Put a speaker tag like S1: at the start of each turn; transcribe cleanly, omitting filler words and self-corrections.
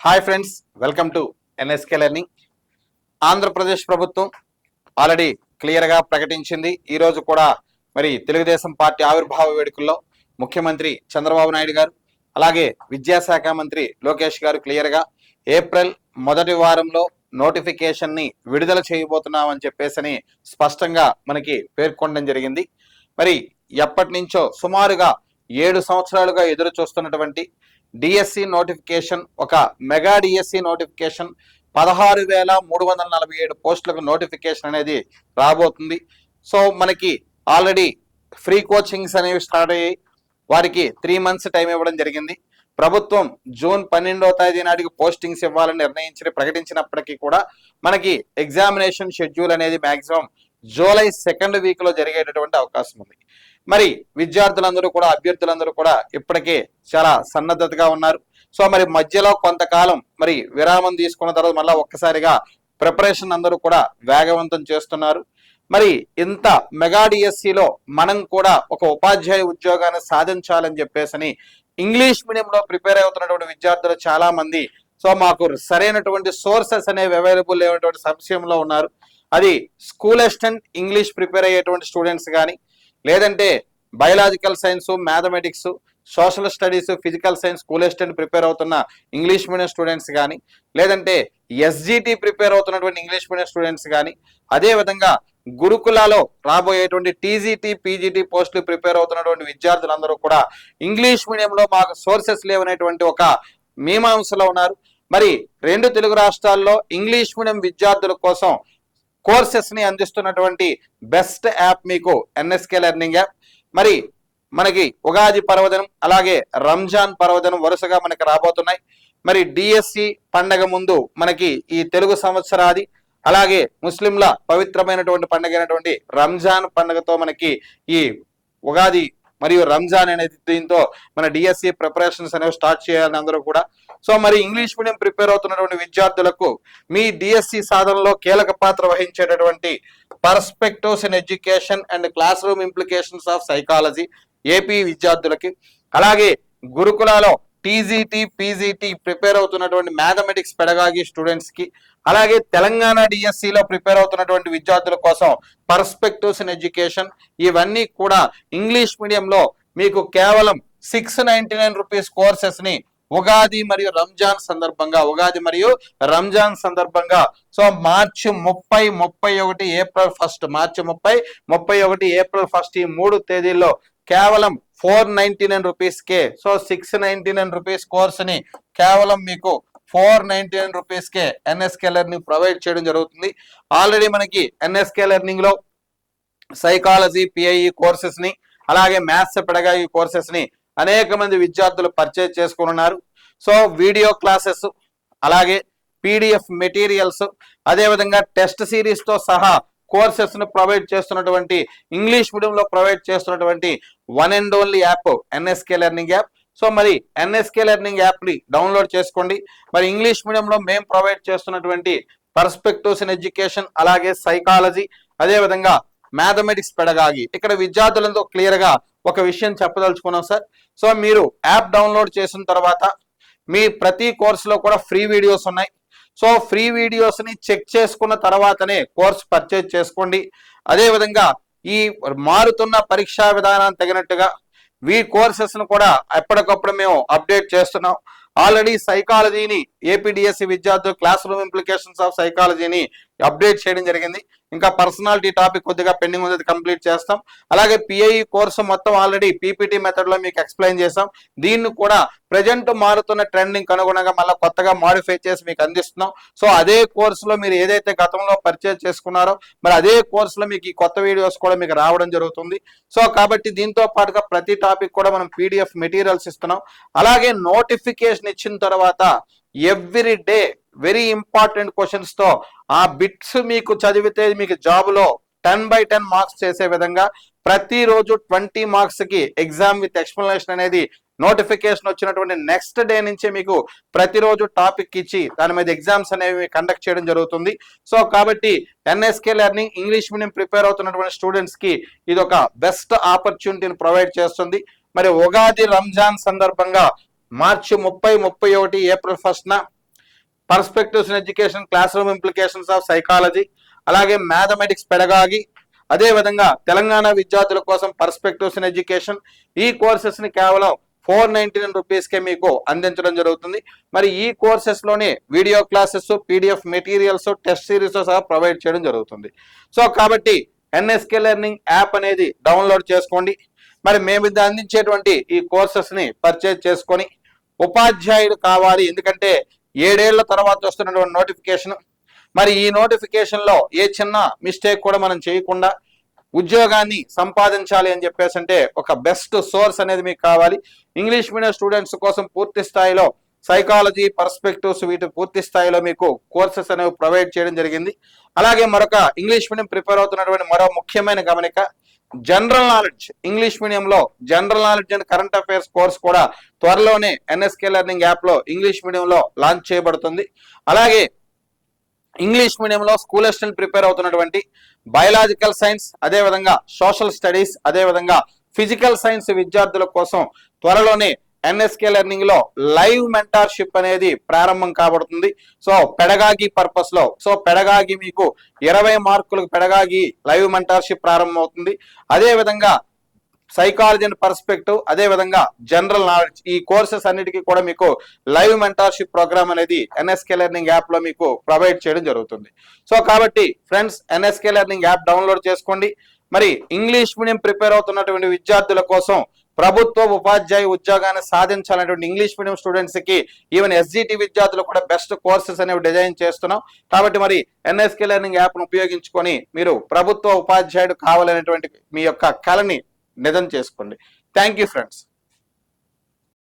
S1: Hi friends, welcome to NSK learning. Andhra Pradesh ప్రభుత్వం already క్లియర్గా ప్రకటించింది. ఈరోజు కూడా మరి తెలుగుదేశం పార్టీ ఆవిర్భావ వేడుకల్లో ముఖ్యమంత్రి చంద్రబాబు నాయుడు గారు, అలాగే విద్యాశాఖ మంత్రి లోకేష్ గారు క్లియర్గా ఏప్రిల్ మొదటి వారంలో నోటిఫికేషన్ని విడుదల చేయబోతున్నామని చెప్పేసి స్పష్టంగా మనకి పేర్కొనడం జరిగింది. మరి ఎప్పటి నుంచో సుమారుగా 7 సంవత్సరాలుగా ఎదురు చూస్తున్నటువంటి డిఎస్సి నోటిఫికేషన్, ఒక మెగా డిఎస్సి నోటిఫికేషన్ 16,347 పోస్టులకు నోటిఫికేషన్ అనేది రాబోతుంది. సో మనకి ఆల్రెడీ ఫ్రీ కోచింగ్స్ అనేవి స్టార్ట్ అయ్యాయి. వారికి 3 months టైం ఇవ్వడం జరిగింది. ప్రభుత్వం జూన్ 12వ తేదీ నాటికి పోస్టింగ్స్ ఇవ్వాలని ప్రకటించినప్పటికీ కూడా మనకి ఎగ్జామినేషన్ షెడ్యూల్ అనేది మాక్సిమం జూలై 2nd వీక్లో జరిగేటటువంటి అవకాశం ఉంది. మరి విద్యార్థులందరూ కూడా, అభ్యర్థులందరూ కూడా ఇప్పటికే చాలా సన్నద్ధతగా ఉన్నారు. సో మరి మధ్యలో కొంతకాలం మరి విరామం తీసుకున్న తర్వాత మళ్ళీ ఒక్కసారిగా ప్రిపరేషన్ అందరూ కూడా వేగవంతం చేస్తున్నారు. మరి ఇంత మెగా డిఎస్సిలో మనం కూడా ఒక ఉపాధ్యాయ ఉద్యోగాన్ని సాధించాలని చెప్పేసి ఇంగ్లీష్ మీడియంలో ప్రిపేర్ అవుతున్నటువంటి విద్యార్థులు చాలా మంది సో మాకు సరైనటువంటి సోర్సెస్ అనేవి అవైలబుల్ లేనటువంటి సంశయంలో ఉన్నారు. అది స్కూల్ అసిస్టెంట్ ఇంగ్లీష్ ప్రిపేర్ అయ్యేటువంటి స్టూడెంట్స్ కానీ, లేదంటే biological science, mathematics, social studies, physical science school assistant prepare అవుతున్న ఇంగ్లీష్ మీడియం స్టూడెంట్స్ కానీ, లేదంటే ఎస్జిటి ప్రిపేర్ అవుతున్నటువంటి ఇంగ్లీష్ మీడియం స్టూడెంట్స్ కానీ, అదేవిధంగా గురుకులాలో రాబోయేటువంటి టీజీటీ, పీజీటీ పోస్టులు ప్రిపేర్ అవుతున్నటువంటి విద్యార్థులందరూ కూడా ఇంగ్లీష్ మీడియంలో మాకు సోర్సెస్ లేవనేటువంటి ఒక మీమాంసలో ఉన్నారు. మరి 2 తెలుగు రాష్ట్రాల్లో ఇంగ్లీష్ మీడియం విద్యార్థుల కోసం కోర్సెస్ ని అందిస్తున్నటువంటి బెస్ట్ యాప్ మీకు ఎన్ఎస్కే లెర్నింగ్ యాప్. మరి మనకి ఉగాది పర్వదినం, అలాగే రంజాన్ పర్వదినం వరుసగా మనకి రాబోతున్నాయి. మరి డిఎస్సి పండగ ముందు మనకి ఈ తెలుగు సంవత్సరాది, అలాగే ముస్లింల పవిత్రమైనటువంటి పండుగ అయినటువంటి రంజాన్ పండుగతో మనకి ఈ ఉగాది మరియు రంజాన్ అనేది దీంతో మన డిఎస్సి ప్రిపరేషన్స్ అనేవి స్టార్ట్ చేయాలని అందరూ కూడా. సో మరి ఇంగ్లీష్ మీడియం ప్రిపేర్ అవుతున్నటువంటి విద్యార్థులకు మీ డిఎస్సి సాధనలో కీలక పాత్ర వహించేటటువంటి perspectives in education and classroom implications of psychology AP విద్యార్థులకి, అలాగే గురుకులాలో టీజీటీ, పీజీటీ ప్రిపేర్ అవుతున్నటువంటి మ్యాథమెటిక్స్ పెడగాగి స్టూడెంట్స్ కి, అలాగే తెలంగాణ డిఎస్సిలో ప్రిపేర్ అవుతున్నటువంటి విద్యార్థుల కోసం పర్స్పెక్టివ్స్ ఇన్ ఎడ్యుకేషన్, ఇవన్నీ కూడా ఇంగ్లీష్ మీడియంలో మీకు కేవలం 699 రూపీస్ కోర్సెస్ ని ఉగాది మరియు రంజాన్ సందర్భంగా సో మార్చి 30, 31, ఏప్రిల్ 1, మార్చి 30, 31, ఏప్రిల్ 1 ఈ 3 తేదీల్లో కేవలం 499 రూపీస్కే, సో 699 రూపీస్ కోర్సుని కేవలం మీకు 499 రూపీస్కే ఎన్ఎస్కే లెర్నింగ్ ప్రొవైడ్ చేయడం జరుగుతుంది. ఆల్రెడీ మనకి ఎన్ఎస్కే లెర్నింగ్ లో సైకాలజీ, పిఐఈ కోర్సెస్ ని, అలాగే మ్యాథ్స్ పెడగాయి కోర్సెస్ ని అనేక మంది విద్యార్థులు పర్చేజ్ చేసుకుని ఉన్నారు. సో వీడియో క్లాసెస్, అలాగే పీడిఎఫ్ మెటీరియల్స్, అదేవిధంగా టెస్ట్ సిరీస్ తో సహా కోర్సెస్ ను ప్రొవైడ్ చేస్తున్నటువంటి, ఇంగ్లీష్ మీడియంలో ప్రొవైడ్ చేస్తున్నటువంటి one and only app NSK learning app. So మరి ఎన్ఎస్కే లెర్నింగ్ యాప్ ని డౌన్లోడ్ చేసుకోండి. మరి ఇంగ్లీష్ మీడియంలో మేము ప్రొవైడ్ చేస్తున్నటువంటి పర్స్పెక్టివ్స్ ఇన్ ఎడ్యుకేషన్, అలాగే సైకాలజీ, అదేవిధంగా మ్యాథమెటిక్స్ పెడగాగి, ఇక్కడ విద్యార్థులతో క్లియర్ గా ఒక విషయం చెప్పదలుచుకున్నాం సార్. సో మీరు యాప్ డౌన్లోడ్ చేసిన తర్వాత మీ ప్రతి కోర్సులో కూడా ఫ్రీ వీడియోస్ ఉన్నాయి. సో ఫ్రీ వీడియోస్ ని చెక్ చేసుకున్న తర్వాతనే కోర్స్ పర్చేజ్ చేసుకోండి. అదేవిధంగా ఈ మారుతున్న పరీక్షా విధానాన్ని తగినట్టుగా కోర్సెస్ ను కూడా ఎప్పటికప్పుడు మేము అప్డేట్ చేస్తున్నాం. ఆల్రెడీ సైకాలజీని ఏపీడిఎస్సి విద్యార్థులు క్లాస్ రూమ్ ఇంప్లికేషన్స్ ఆఫ్ సైకాలజీని అప్డేట్ చేయడం జరిగింది. ఇంకా పర్సనాలిటీ టాపిక్ కొద్దిగా పెండింగ్ ఉంది, కంప్లీట్ చేస్తాం. అలాగే పిఐఈ కోర్సు మొత్తం ఆల్రెడీ పీపీటీ మెథడ్ లో మీకు ఎక్స్ప్లెయిన్ చేసాం. దీన్ని కూడా ప్రజెంట్ మారుతున్న ట్రెండింగ్ అనుగుణంగా మళ్ళీ కొత్తగా మాడిఫై చేసి మీకు అందిస్తున్నాం. సో అదే కోర్సులో మీరు ఏదైతే గతంలో పర్చేజ్ చేసుకున్నారో మరి అదే కోర్సులో మీకు ఈ కొత్త వీడియోస్ కూడా మీకు రావడం జరుగుతుంది. సో కాబట్టి దీంతో పాటుగా ప్రతి టాపిక్ కూడా మనం పీడిఎఫ్ మెటీరియల్స్ ఇస్తున్నాం. అలాగే నోటిఫికేషన్ ఇచ్చిన తర్వాత every day very important questions తో ఆ బిట్స్ మీకు చదివితే మీకు జాబ్ లో 10/10 మార్క్స్ చేసే విధంగా ప్రతిరోజు 20 మార్క్స్ కి ఎగ్జామ్ విత్ ఎక్స్ప్లెనేషన్ అనేది నోటిఫికేషన్ వచ్చినటువంటి నెక్స్ట్ డే నుంచి మీకు ప్రతిరోజు టాపిక్ ఇచ్చి దాని మీద ఎగ్జామ్స్ అనేవి కండక్ట్ చేయడం జరుగుతుంది. సో కాబట్టి NSK learning English medium prepare అవుతున్నటువంటి స్టూడెంట్స్ కి ఇది ఒక బెస్ట్ ఆపర్చునిటీని ప్రొవైడ్ చేస్తుంది. మరి ఉగాది రంజాన్ సందర్భంగా మార్చి 30, 31, ఏప్రిల్ 1న perspectives in education, classroom implications of psychology, అలాగే మ్యాథమెటిక్స్ పెడగాగి, అదే విధంగా తెలంగాణ విద్యార్థుల కోసం పర్స్పెక్టివ్స్ ఇన్ ఎడ్యుకేషన్. ఈ కోర్సెస్ ని కేవలం 499 రూపీస్కే మీకు అందించడం జరుగుతుంది. మరి ఈ కోర్సెస్ లోనే video classes, PDF materials, test series సహా ప్రొవైడ్ చేయడం జరుగుతుంది. సో కాబట్టి ఎన్ఎస్కే లెర్నింగ్ యాప్ అనేది డౌన్లోడ్ చేసుకోండి. మరి మేము ఇది అందించేటువంటి ఈ కోర్సెస్ ని పర్చేజ్ చేసుకొని ఉపాధ్యాయుడు కావాలి, ఎందుకంటే 7 ఏళ్ల తర్వాత వస్తున్నటువంటి నోటిఫికేషన్. మరి ఈ నోటిఫికేషన్ లో ఏ చిన్న మిస్టేక్ కూడా మనం చేయకుండా ఉద్యోగాన్ని సంపాదించాలి అని చెప్పేసి అంటే ఒక బెస్ట్ సోర్స్ అనేది మీకు కావాలి. ఇంగ్లీష్ మీడియం స్టూడెంట్స్ కోసం పూర్తి స్థాయిలో సైకాలజీ, పర్స్పెక్టివ్స్, వీటి పూర్తి స్థాయిలో మీకు కోర్సెస్ అనేవి ప్రొవైడ్ చేయడం జరిగింది. అలాగే మరొక ఇంగ్లీష్ మీడియం ప్రిపేర్ అవుతున్నటువంటి మరో ముఖ్యమైన గమనిక, జనరల్ నాలెడ్జ్, ఇంగ్లీష్ మీడియంలో general knowledge and current affairs course కూడా త్వరలోనే ఎన్ఎస్కే లెర్నింగ్ యాప్ లో ఇంగ్లీష్ మీడియంలో లాంచ్ చేయబడుతుంది. అలాగే ఇంగ్లీష్ మీడియంలో స్కూల్ అసిస్టెంట్ ప్రిపేర్ అవుతున్నటువంటి బయాలజికల్ సైన్స్, అదేవిధంగా సోషల్ స్టడీస్, అదేవిధంగా ఫిజికల్ సైన్స్ విద్యార్థుల కోసం త్వరలోనే ఎన్ఎస్కే లెర్నింగ్ లో లైవ్ మెంటార్షిప్ అనేది ప్రారంభం కాబడుతుంది. సో పెడగాగి పర్పస్ లో, సో పెడగాగి మీకు 20 మార్కులకు పెడగాగి లైవ్ మెంటార్షిప్ ప్రారంభం అవుతుంది. అదే విధంగా సైకాలజీ అండ్ పర్స్పెక్టివ్, అదే విధంగా జనరల్ నాలెడ్జ్, ఈ కోర్సెస్ అన్నిటికీ కూడా మీకు లైవ్ మెంటార్షిప్ ప్రోగ్రామ్ అనేది ఎన్ఎస్కే లెర్నింగ్ యాప్ లో మీకు ప్రొవైడ్ చేయడం జరుగుతుంది. సో కాబట్టి friends, NSK learning app download చేసుకోండి. మరి ఇంగ్లీష్ మీడియం ప్రిపేర్ అవుతున్నటువంటి విద్యార్థుల కోసం ప్రభుత్వ ఉపాధ్యాయ ఉద్యోగాన్ని సాధించాలనేటువంటి ఇంగ్లీష్ మీడియం స్టూడెంట్స్ కి, ఈవెన్ ఎస్జిటి విద్యార్థులు కూడా బెస్ట్ కోర్సెస్ అనేవి డిజైన్ చేస్తున్నాం. కాబట్టి మరి ఎన్ఎస్కే లెర్నింగ్ యాప్ ను ఉపయోగించుకొని మీరు ప్రభుత్వ ఉపాధ్యాయుడు కావాలనేటువంటి మీ యొక్క కళని నిజం చేసుకోండి. Thank you friends.